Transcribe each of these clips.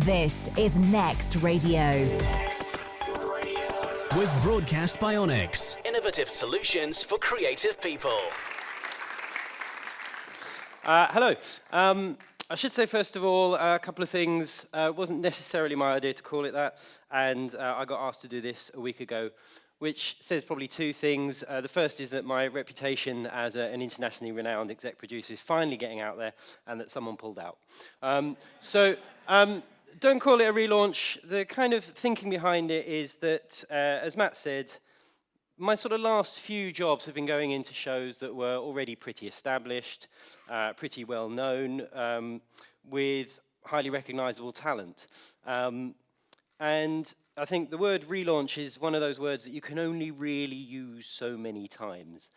This is Next Radio. With Broadcast Bionics, innovative solutions for creative people. Hello. I should say, first of all, a couple of things. It wasn't necessarily my idea to call it that, and I got asked to do this a week ago, which says probably two things. The first is that my reputation as an internationally renowned exec producer is finally getting out there, and that someone pulled out. Don't call it a relaunch. The kind of thinking behind it is that, as Matt said, my sort of last few jobs have been going into shows that were already pretty established, pretty well known, with highly recognizable talent. And I think the word relaunch is one of those words that you can only really use so many times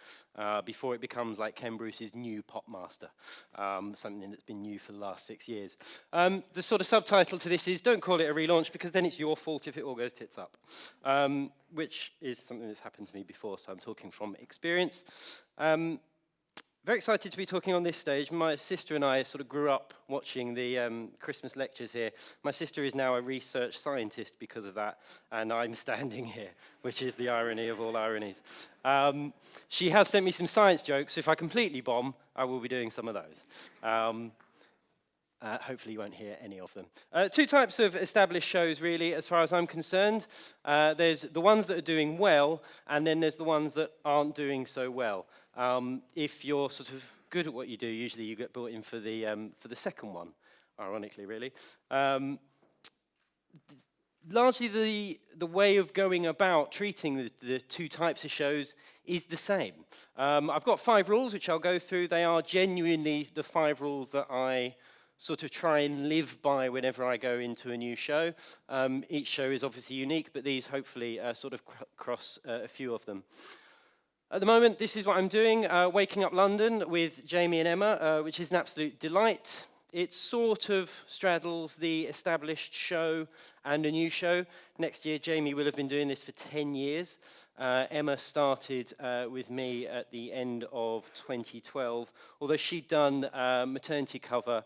before it becomes like Ken Bruce's new pop master, something that's been new for the last 6 years. The sort of subtitle to this is, don't call it a relaunch, because then it's your fault if it all goes tits up, which is something that's happened to me before, so I'm talking from experience. Very excited to be talking on this stage. My sister and I sort of grew up watching the Christmas lectures here. My sister is now a research scientist because of that, and I'm standing here, which is the irony of all ironies. She has sent me some science jokes. If I completely bomb, I will be doing some of those. Hopefully you won't hear any of them. Two types of established shows, really, as far as I'm concerned. There's the ones that are doing well, and then there's the ones that aren't doing so well. If you're sort of good at what you do, usually you get brought in for the second one, ironically, really. Largely the way of going about treating the two types of shows is the same. I've got 5 rules, which I'll go through. They are genuinely the 5 rules that I sort of try and live by whenever I go into a new show. Each show is obviously unique, but these hopefully sort of cross a few of them. At the moment, this is what I'm doing, Waking Up London with Jamie and Emma, which is an absolute delight. It sort of straddles the established show and a new show. Next year, Jamie will have been doing this for 10 years. Emma started with me at the end of 2012, although she'd done maternity cover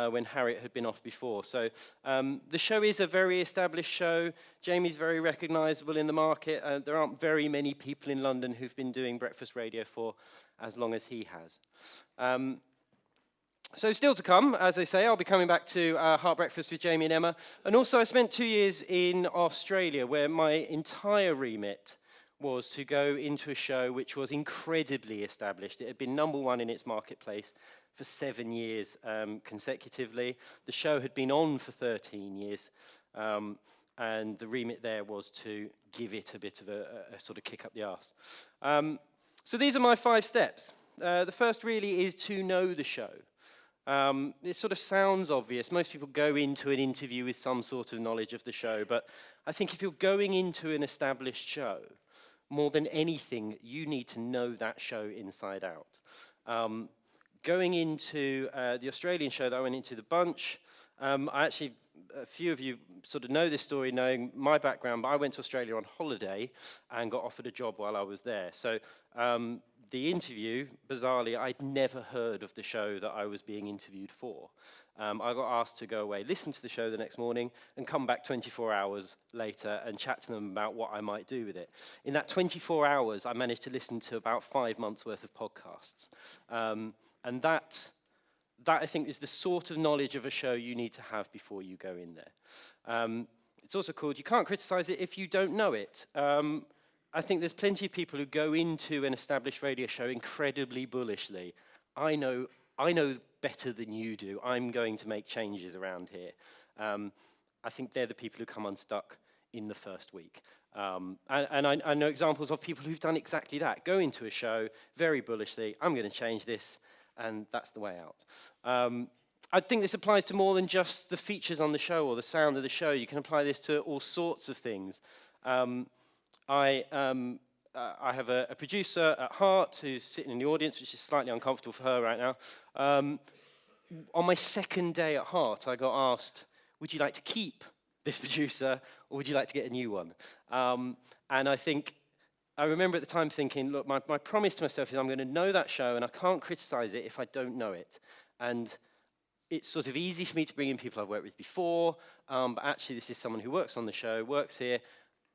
when Harriet had been off before. So the show is a very established show. Jamie's very recognisable in the market. There aren't very many people in London who've been doing breakfast radio for as long as he has. So still to come, as I say, I'll be coming back to Heart Breakfast with Jamie and Emma. And also I spent 2 years in Australia, where my entire remit was to go into a show which was incredibly established. It had been #1 in its marketplace for 7 years consecutively. The show had been on for 13 years, and the remit there was to give it a bit of a sort of kick up the arse. So these are my 5 steps. The first really is to know the show. It sort of sounds obvious. Most people go into an interview with some sort of knowledge of the show, but I think if you're going into an established show, more than anything, you need to know that show inside out. Going into the Australian show that I went into, The Bunch, a few of you sort of know this story, knowing my background, but I went to Australia on holiday and got offered a job while I was there. So the interview, bizarrely, I'd never heard of the show that I was being interviewed for. I got asked to go away, listen to the show the next morning, and come back 24 hours later and chat to them about what I might do with it. In that 24 hours, I managed to listen to about 5 months' worth of podcasts. And that, I think, is the sort of knowledge of a show you need to have before you go in there. It's also called, you can't criticize it if you don't know it. I think there's plenty of people who go into an established radio show incredibly bullishly. I know better than you do. I'm going to make changes around here. I think they're the people who come unstuck in the first week. And I know examples of people who've done exactly that. Go into a show very bullishly, I'm going to change this, and that's the way out. I think this applies to more than just the features on the show or the sound of the show. You can apply this to all sorts of things. I have a producer at heart who's sitting in the audience, which is slightly uncomfortable for her right now. On my second day at Heart, I got asked, would you like to keep this producer, or would you like to get a new one? And I remember at the time thinking, look, my promise to myself is I'm going to know that show, and I can't criticize it if I don't know it. And it's sort of easy for me to bring in people I've worked with before. but actually this is someone who works on the show, works here.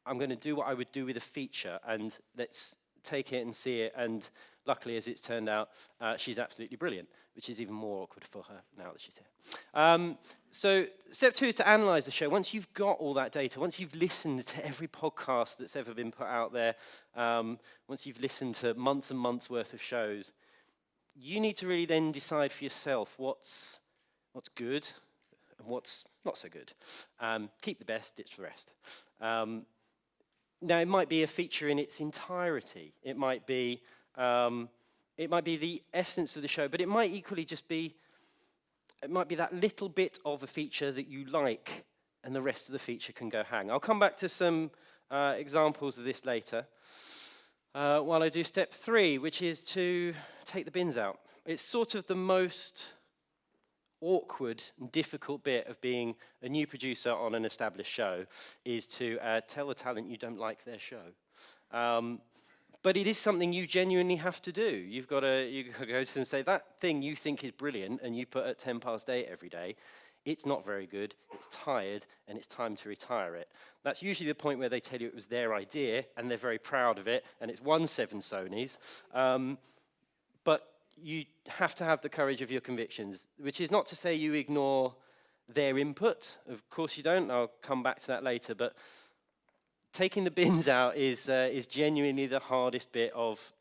I'm going to do what I would do with a feature, and let's take it and see it. And luckily, as it's turned out, she's absolutely brilliant, which is even more awkward for her now that she's here. So step 2 is to analyze the show. Once you've got all that data, once you've listened to every podcast that's ever been put out there, once you've listened to months and months worth of shows, you need to really then decide for yourself what's good and what's not so good. Keep the best, ditch the rest. Now, it might be a feature in its entirety. It might be the essence of the show, but it might equally just be, it might be that little bit of a feature that you like, and the rest of the feature can go hang. I'll come back to some examples of this later. While I do step 3, which is to take the bins out. It's sort of the most awkward and difficult bit of being a new producer on an established show, is to tell the talent you don't like their show. But it is something you genuinely have to do. You've got to go to them and say, that thing you think is brilliant and you put at 8:10 every day, it's not very good, it's tired, and it's time to retire it. That's usually the point where they tell you it was their idea and they're very proud of it, and it's won 7 Sonys. But you have to have the courage of your convictions, which is not to say you ignore their input. Of course you don't. I'll come back to that later. But taking the bins out is genuinely the hardest bit of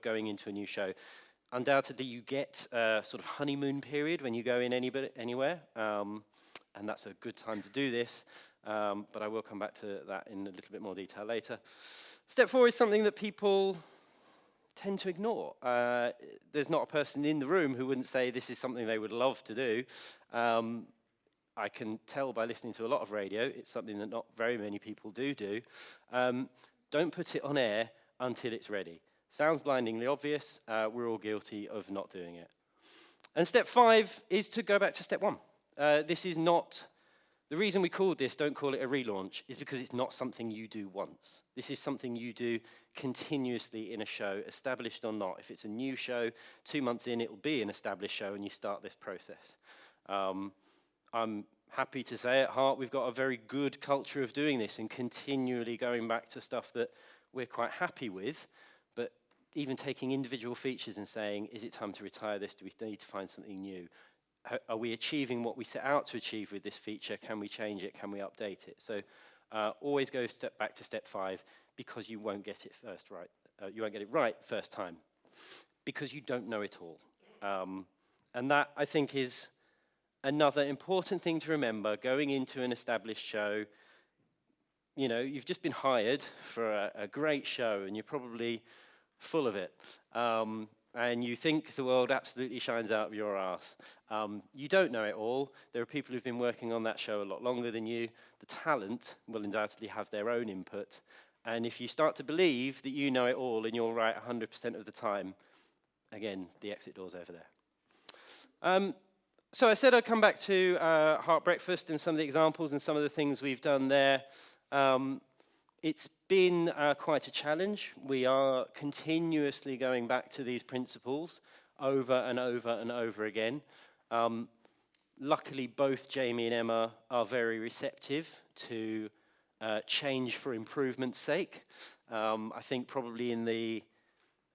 going into a new show. Undoubtedly, you get a sort of honeymoon period when you go in anywhere, and that's a good time to do this. But I will come back to that in a little bit more detail later. Step 4 is something that people tend to ignore. There's not a person in the room who wouldn't say this is something they would love to do. I can tell by listening to a lot of radio, it's something that not very many people do. Don't put it on air until it's ready. Sounds blindingly obvious. We're all guilty of not doing it. And step 5 is to go back to step 1. This is not, the reason we called this, don't call it a relaunch, is because it's not something you do once. This is something you do continuously in a show, established or not. If it's a new show, 2 months in, it'll be an established show, and you start this process. I'm happy to say at Heart we've got a very good culture of doing this and continually going back to stuff that we're quite happy with, but even taking individual features and saying, is it time to retire this? Do we need to find something new? Are we achieving what we set out to achieve with this feature? Can we change it? Can we update it? So always go back to step 5, because you won't get it first right. You won't get it right first time, because you don't know it all. And that, I think, is another important thing to remember going into an established show. You know, you've just been hired for a great show, and you're probably full of it. And you think the world absolutely shines out of your arse. You don't know it all. There are people who've been working on that show a lot longer than you. The talent will undoubtedly have their own input. And if you start to believe that you know it all and you're right 100% of the time, again, the exit door's over there. So I said I'd come back to Heart Breakfast and some of the examples and some of the things we've done there. It's been quite a challenge. We are continuously going back to these principles over and over and over again. Luckily, both Jamie and Emma are very receptive to change for improvement's sake. I think probably in the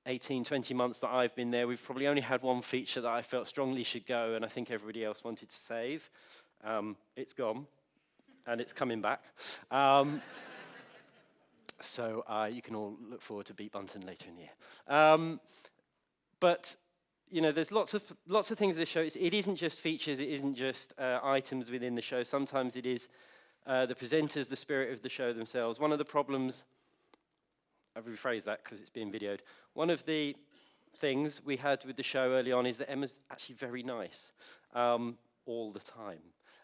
18, 20 months that I've been there, we've probably only had one feature that I felt strongly should go, and I think everybody else wanted to save. It's gone, and it's coming back. So you can all look forward to Beat Bunton later in the year. But you know, there's lots of things in the show. It isn't just features. It isn't just items within the show. Sometimes it is the presenters, the spirit of the show themselves. One of the problems, I've rephrased that because it's being videoed. One of the things we had with the show early on is that Emma's actually very nice all the time.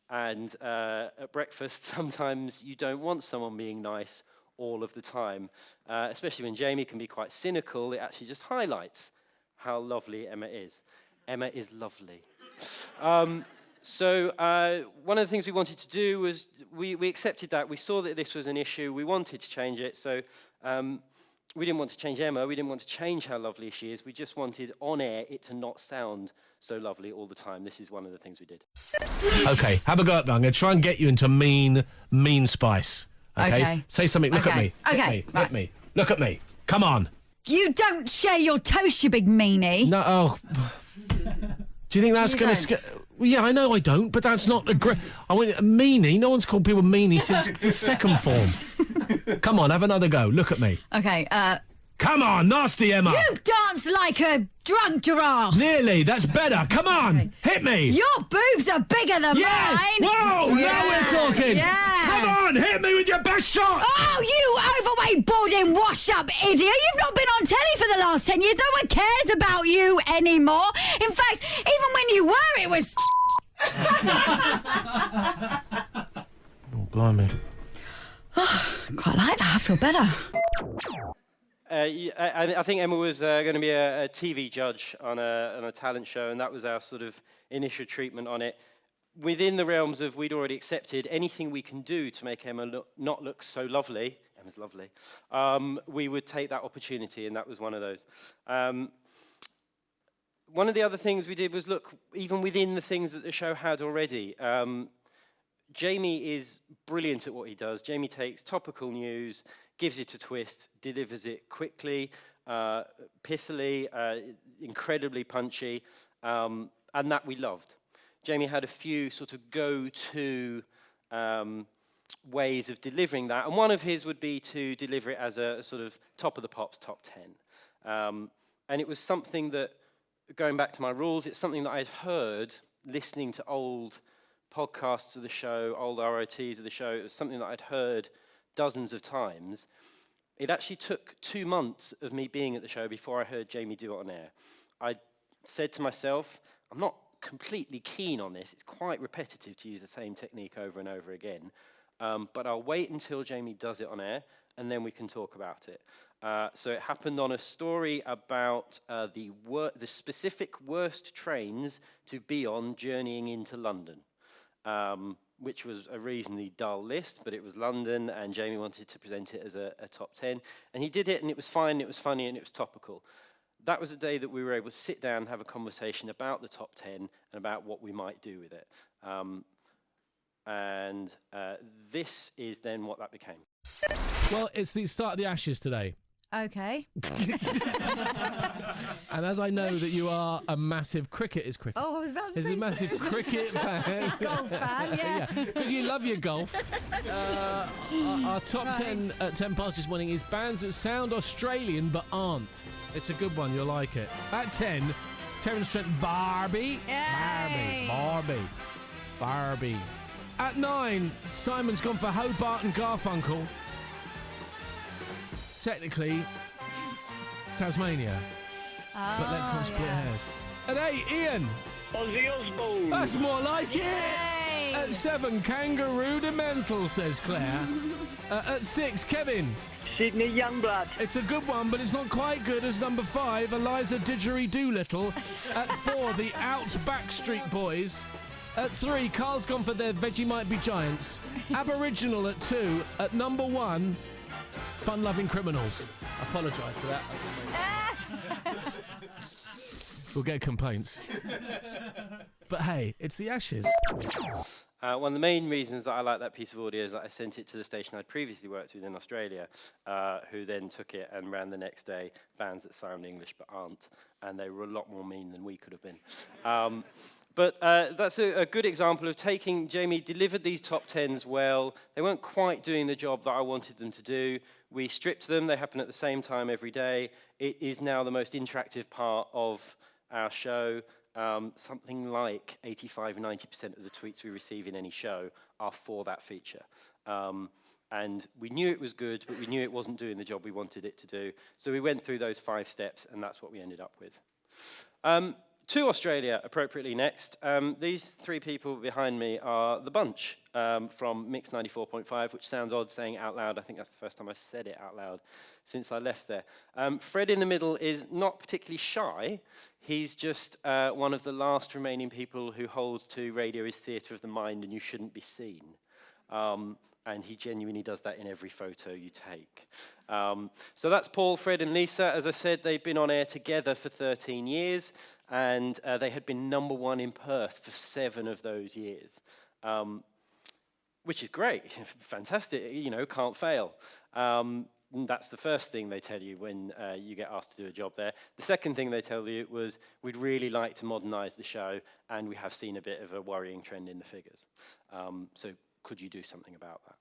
And at breakfast, sometimes you don't want someone being nice all of the time, especially when Jamie can be quite cynical. It actually just highlights how lovely Emma is. Emma is lovely. So one of the things we wanted to do was we accepted that. We saw that this was an issue. We wanted to change it. So we didn't want to change Emma. We didn't want to change how lovely she is. We just wanted on air it to not sound so lovely all the time. This is one of the things we did. Okay, have a go at me. I'm going to try and get you into mean spice. Okay? Say something. Look at me. Okay. Hit me. Look at me. Come on. You don't share your toast, you big meanie. No. Oh. Do you think that's going to scare? Well, yeah, I know I don't, but that's not a great. I went a meanie. No one's called people meanie since the second form. Come on, have another go. Look at me. Okay, Come on, nasty Emma. You dance like a drunk giraffe. Nearly. That's better. Come on. Hit me. Your boobs are bigger than mine. Whoa, now we're talking. Yeah. Come on, hit me with your best shot. Oh, you overweight, balding, washed-up idiot. You've not been on telly for the last 10 years. No one cares about you anymore. In fact, even when you were, it was... Oh, blimey. Quite like that. I feel better. I think Emma was going to be a TV judge on a talent show, and that was our sort of initial treatment on it. Within the realms of we'd already accepted anything we can do to make Emma not look so lovely, Emma's lovely, we would take that opportunity, and that was one of those. One of the other things we did was look, even within the things that the show had already, Jamie is brilliant at what he does. Jamie takes topical news, gives it a twist, delivers it quickly, pithily, incredibly punchy, and that we loved. Jamie had a few sort of go-to ways of delivering that, and one of his would be to deliver it as a sort of top of the pops, top 10. And it was something that, going back to my rules, it's something that I'd heard listening to old podcasts of the show, old ROTs of the show. It was something that I'd heard dozens of times. It actually took 2 months of me being at the show before I heard Jamie do it on air. I said to myself, I'm not completely keen on this. It's quite repetitive to use the same technique over and over again. But I'll wait until Jamie does it on air, and then we can talk about it. So it happened on a story about the specific worst trains to be on journeying into London. Which was a reasonably dull list, but it was London, and Jamie wanted to present it as a top 10. And he did it, and it was fine, it was funny, and it was topical. That was a day that we were able to sit down and have a conversation about the top 10 and about what we might do with it. This is then what that became. Well, it's the start of the Ashes today. Okay. And as I know that you are a massive cricket. Oh, I was about to say. Is a massive cricket fan. Golf fan, yeah. Because you love your golf. Our top 10 at 10 past this morning is bands that sound Australian but aren't. It's a good one, you'll like it. At 10, Terence Trent, Barbie. Yay. Barbie. At 9, Simon's gone for Hobart and Garfunkel. Technically, Tasmania. But let's not split hairs. At 8, Ian. Ozzy Osbourne. That's more like Yay. it. At 7, Kangaroo Demental, says Claire. At 6, Kevin. Sydney Youngblood. It's a good one, but it's not quite good as number 5, Eliza Didgeridoo-Little. At 4, the Backstreet Boys. At 3, Carl's gone for their Vegemite Be Giants. Aboriginal at 2. At number 1, Fun-Loving Criminals. I apologise for that. We'll get complaints. But hey, it's the Ashes. One of the main reasons that I like that piece of audio is that I sent it to the station I'd previously worked with in Australia, who then took it and ran the next day bands that sound English but aren't, and they were a lot more mean than we could have been. But that's a good example of taking, Jamie delivered these top 10s well. They weren't quite doing the job that I wanted them to do. We stripped them. They happen at the same time every day. It is now the most interactive part of our show. Something like 85-90% of the tweets we receive in any show are for that feature. And we knew it was good, but we knew it wasn't doing the job we wanted it to do. So we went through those 5 steps, and that's what we ended up with. To Australia, appropriately next. These 3 people behind me are The Bunch from Mix 94.5, which sounds odd saying out loud. I think that's the first time I've said it out loud since I left there. Fred in the middle is not particularly shy. He's just one of the last remaining people who holds to radio is theatre of the mind and you shouldn't be seen. And he genuinely does that in every photo you take. So that's Paul, Fred and Lisa. As I said, they've been on air together for 13 years, and they had been #1 in Perth for 7 of those years, which is great, fantastic, can't fail. That's the first thing they tell you when you get asked to do a job there. The second thing they tell you was, we'd really like to modernise the show, and we have seen a bit of a worrying trend in the figures. So could you do something about that?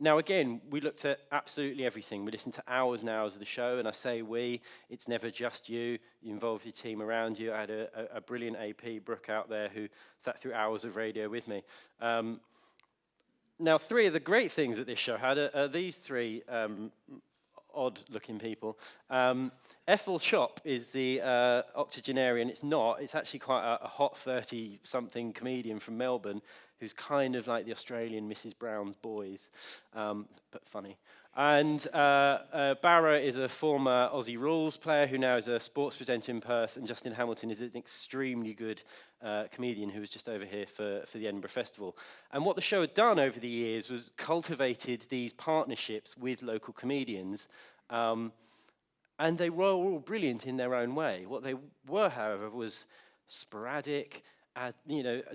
Now, again, we looked at absolutely everything. We listened to hours and hours of the show, and I say we, it's never just you. You involve your team around you. I had a brilliant AP, Brooke, out there who sat through hours of radio with me. Now, 3 of the great things that this show had are these 3 odd-looking people. Ethel Chop is the octogenarian. It's not. It's actually quite a hot 30-something comedian from Melbourne who's kind of like the Australian Mrs. Brown's Boys, but funny. And Barra is a former Aussie Rules player who now is a sports presenter in Perth, and Justin Hamilton is an extremely good comedian who was just over here for the Edinburgh Festival. And what the show had done over the years was cultivated these partnerships with local comedians, and they were all brilliant in their own way. What they were, however, was sporadic,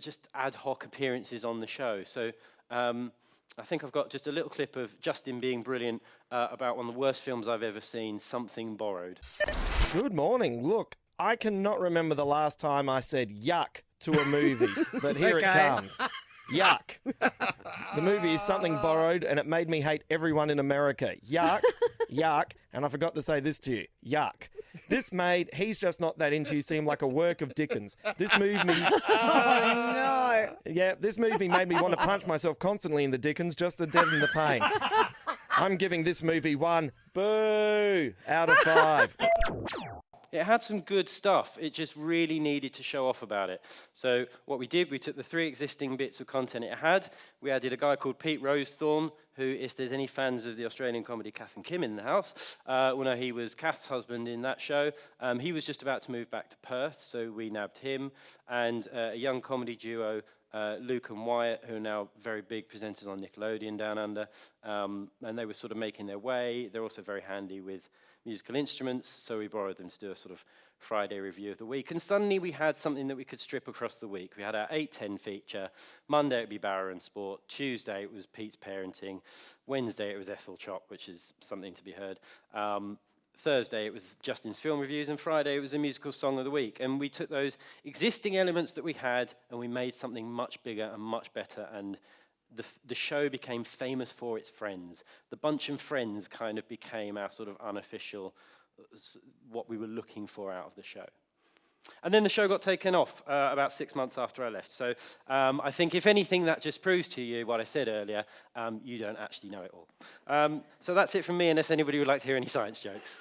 just ad hoc appearances on the show. So I think I've got just a little clip of Justin being brilliant about one of the worst films I've ever seen, Something Borrowed. Good morning. Look, I cannot remember the last time I said yuck to a movie, but here it comes. Yuck. The movie is Something Borrowed, and it made me hate everyone in America. Yuck, yuck, and I forgot to say this to you. Yuck. This made He's Just Not That Into You seem like a work of Dickens. This movie... Oh, no. Yeah, this movie made me want to punch myself constantly in the Dickens just to deaden the pain. I'm giving this movie 1 boo out of 5. It had some good stuff. It just really needed to show off about it. So what we did, we took the 3 existing bits of content it had. We added a guy called Pete Rosethorn, who, if there's any fans of the Australian comedy Kath and Kim in the house, will know he was Kath's husband in that show. He was just about to move back to Perth, so we nabbed him. And a young comedy duo, Luke and Wyatt, who are now very big presenters on Nickelodeon down under. And they were sort of making their way. They're also very handy with musical instruments, so we borrowed them to do a sort of Friday review of the week. And suddenly we had something that we could strip across the week. We had our 8-10 feature. Monday it would be Barra and Sport. Tuesday it was Pete's Parenting. Wednesday it was Ethel Chop, which is something to be heard. Thursday it was Justin's Film Reviews, and Friday it was a musical song of the week. And we took those existing elements that we had and we made something much bigger and much better, and the show became famous for its friends. The Bunch and Friends kind of became our sort of unofficial, what we were looking for out of the show. And then the show got taken off about 6 months after I left. So I think, if anything, that just proves to you what I said earlier. You don't actually know it all. So that's it from me, unless anybody would like to hear any science jokes.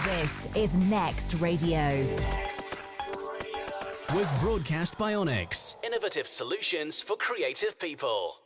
This is Next Radio. Was broadcast by Onyx. Innovative solutions for creative people.